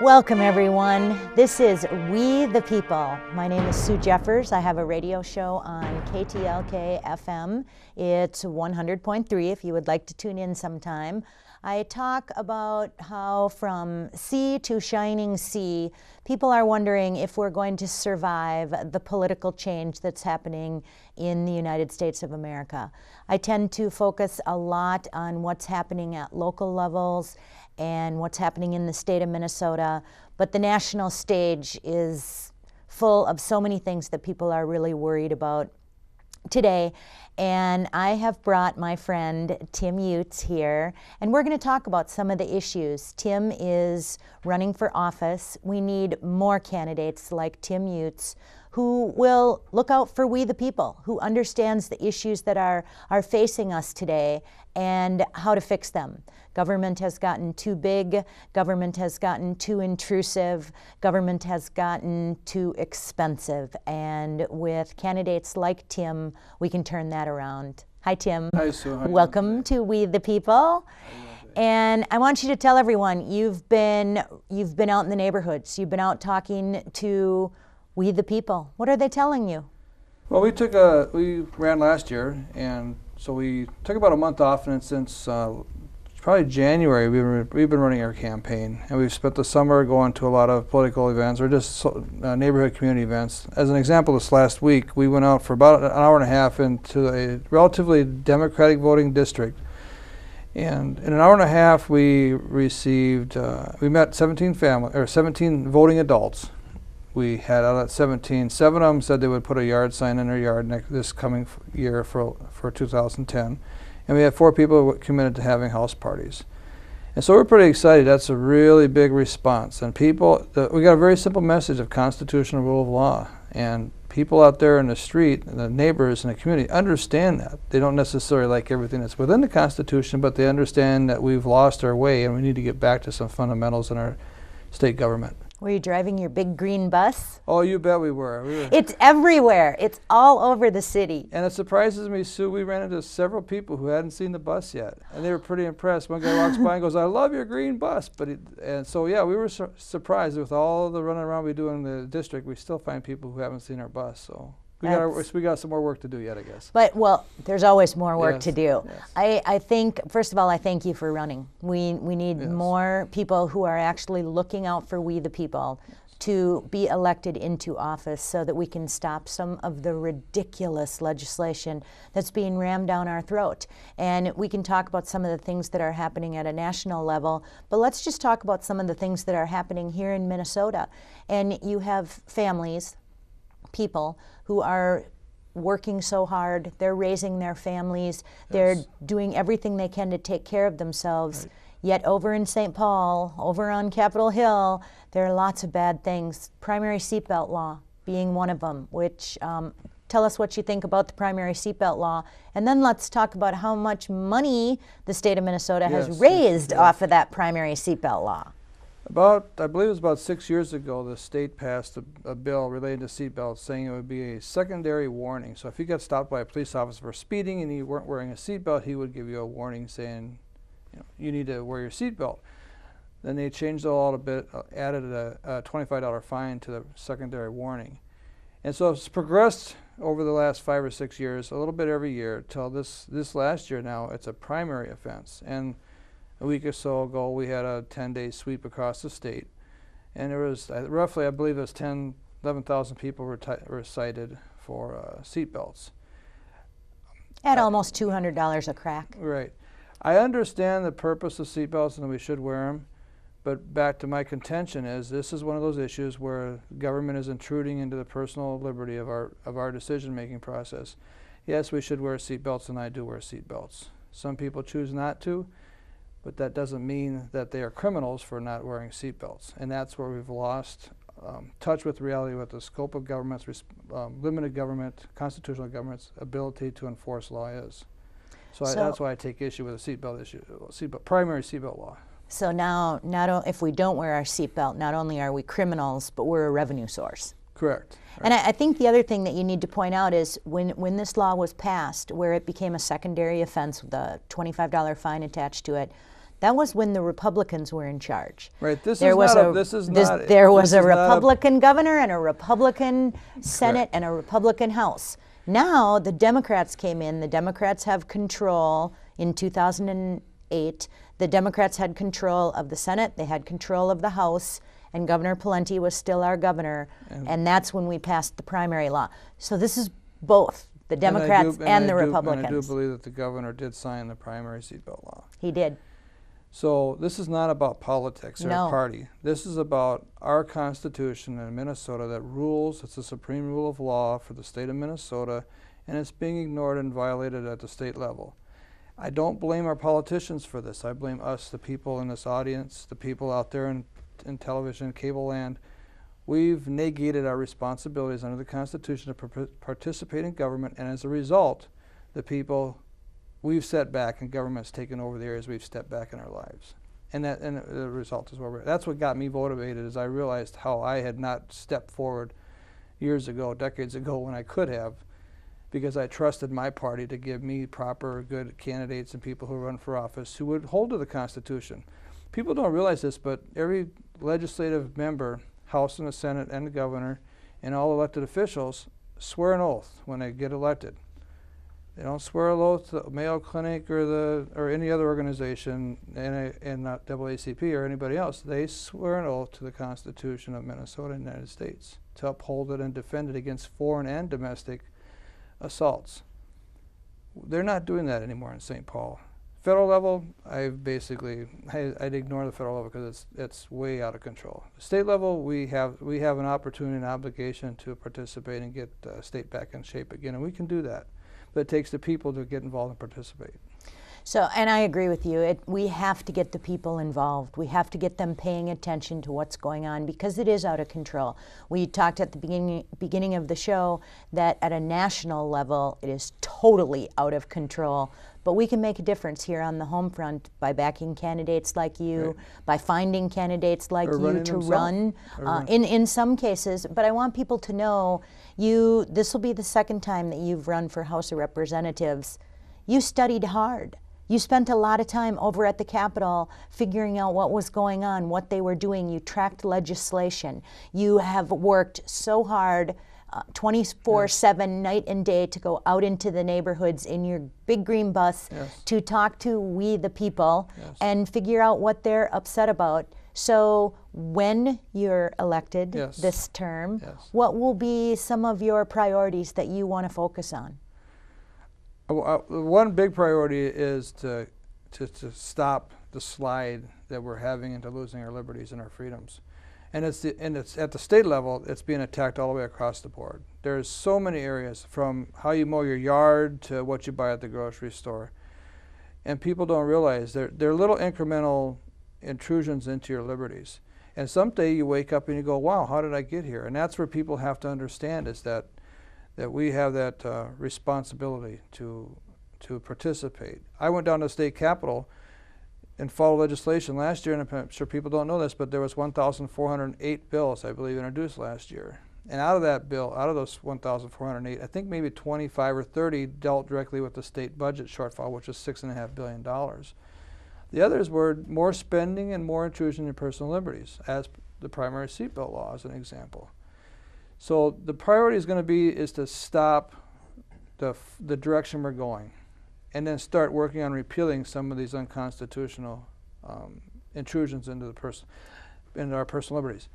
Welcome everyone. This is We the People. My name is Sue Jeffers. I have a radio show on KTLK FM. It's 100.3 if you would like to tune in sometime. I talk about how from sea to shining sea, people are wondering if we're going to survive the political change that's happening in the United States of America. I tend to focus a lot on what's happening at local levels and what's happening in the state of Minnesota, but the national stage is full of so many things that people are really worried about today. And I have brought my friend Tim Utes here, and we're going to talk about some of the issues. Tim is running for office. We need more candidates like Tim Utes who will look out for we the people, who understands the issues that are facing us today and how to fix them. Government has gotten too big, government has gotten too intrusive, government has gotten too expensive, and with candidates like Tim, we can turn that around. Hi, Tim. Hi, Sue. Welcome to We the People. And I want you to tell everyone, you've been out in the neighborhoods, you've been out talking to we the people. What are they telling you? Well, we ran last year, and so we took about a month off, and since probably January we've been running our campaign, and we've spent the summer going to a lot of political events or just neighborhood community events. As an example, this last week we went out for about an hour and a half into a relatively Democratic voting district, and in an hour and a half we met 17 voting adults. We had out of 17, 7 of them said they would put a yard sign in their yard this coming year for 2010. And we had 4 people committed to having house parties. And so we're pretty excited. That's a really big response. And we got a very simple message of constitutional rule of law. And people out there in the street, and the neighbors in the community understand that. They don't necessarily like everything that's within the Constitution, but they understand that we've lost our way and we need to get back to some fundamentals in our state government. Were you driving your big green bus? Oh, you bet we were. It's everywhere. It's all over the city. And it surprises me, Sue, we ran into several people who hadn't seen the bus yet, and they were pretty impressed. One guy walks by and goes, "I love your green bus." And so, yeah, we were surprised with all the running around we do in the district. We still find people who haven't seen our bus. So we got some more work to do yet, I guess. But, well, there's always more work to do. Yes. I think, first of all, I thank you for running. We need more people who are actually looking out for we the people to be elected into office so that we can stop some of the ridiculous legislation that's being rammed down our throat. And we can talk about some of the things that are happening at a national level, but let's just talk about some of the things that are happening here in Minnesota. And you have families, people who are working so hard, they're raising their families, they're doing everything they can to take care of themselves. Right. Yet over in St. Paul, over on Capitol Hill, there are lots of bad things. Primary seatbelt law being one of them, which tell us what you think about the primary seatbelt law. And then let's talk about how much money the state of Minnesota has raised off of that primary seatbelt law. I believe it was about 6 years ago, the state passed a bill related to seatbelts saying it would be a secondary warning. So if you got stopped by a police officer for speeding and you weren't wearing a seatbelt, he would give you a warning saying, you need to wear your seatbelt. Then they changed the law a bit, added a $25 fine to the secondary warning. And so it's progressed over the last 5 or 6 years, a little bit every year, till this last year now, it's a primary offense. And a week or so ago, we had a 10-day sweep across the state, and there was roughly, I believe, it was 11,000 people were cited for seatbelts. At almost $200 a crack. Right. I understand the purpose of seatbelts and that we should wear them, but back to my contention is this is one of those issues where government is intruding into the personal liberty of our decision-making process. Yes, we should wear seatbelts, and I do wear seatbelts. Some people choose not to, but that doesn't mean that they are criminals for not wearing seatbelts. And that's where we've lost touch with reality, with the scope of government's limited government, constitutional government's ability to enforce law is. So that's why I take issue with the seatbelt issue, primary seatbelt law. So now, if we don't wear our seatbelt, not only are we criminals, but we're a revenue source. Correct. Right. And I think the other thing that you need to point out is when this law was passed, where it became a secondary offense with a $25 fine attached to it, That was when the Republicans were in charge. Right. This There is was not a a, this is this- not. there was this a is not Republican governor and a Republican Senate Correct. and a Republican House. Now the Democrats came in. The Democrats have control in 2008. The Democrats had control of the Senate. They had control of the House. And Governor Pawlenty was still our governor. And that's when we passed the primary law. So this is both the Democrats and the Republicans. And I do believe that the governor did sign the primary seatbelt law. He did. So this is not about politics or No. a party. This is about our Constitution in Minnesota that rules. It's the supreme rule of law for the state of Minnesota, and it's being ignored and violated at the state level. I don't blame our politicians for this. I blame us, the people in this audience, the people out there in television, cable land. We've negated our responsibilities under the Constitution to participate in government, and as a result, the people, we've stepped back and government's taken over the areas we've stepped back in our lives. And the result is where that's what got me motivated, is I realized how I had not stepped forward years ago, decades ago, when I could have, because I trusted my party to give me proper, good candidates and people who run for office who would hold to the Constitution. People don't realize this, but every legislative member, House and the Senate and the governor, and all elected officials swear an oath when they get elected. They don't swear an oath to the Mayo Clinic or any other organization, and not NAACP or anybody else. They swear an oath to the Constitution of Minnesota and the United States to uphold it and defend it against foreign and domestic assaults. They're not doing that anymore in St. Paul. Federal level, I'd ignore the federal level because it's way out of control. State level, we have an opportunity and obligation to participate and get state back in shape again, and we can do that. But it takes the people to get involved and participate. So, and I agree with you. We have to get the people involved. We have to get them paying attention to what's going on because it is out of control. We talked at the beginning of the show that at a national level, it is totally out of control. But we can make a difference here on the home front by backing candidates like you, Right. by finding candidates like Or you running to themselves. run. In some cases, but I want people to know this will be the second time that you've run for House of Representatives. You studied hard. You spent a lot of time over at the Capitol figuring out what was going on, what they were doing. You tracked legislation. You have worked so hard 24/7, night and day, to go out into the neighborhoods in your big green bus Yes. to talk to we the people Yes. and figure out what they're upset about. So when you're elected Yes. this term, Yes. what will be some of your priorities that you want to focus on? One big priority is to stop the slide that we're having into losing our liberties and our freedoms. And it's at the state level, it's being attacked all the way across the board. There's so many areas, from how you mow your yard to what you buy at the grocery store. And people don't realize they're little incremental intrusions into your liberties. And someday you wake up and you go, wow, how did I get here? And that's where people have to understand, is that we have that responsibility to participate. I went down to the state capitol and followed legislation last year, and I'm sure people don't know this, but there was 1,408 bills, I believe, introduced last year. And out of those 1,408, I think maybe 25 or 30 dealt directly with the state budget shortfall, which was $6.5 billion. The others were more spending and more intrusion in personal liberties, as the primary seatbelt law as an example. So the priority is going to is to stop the direction we're going, and then start working on repealing some of these unconstitutional intrusions into our personal liberties.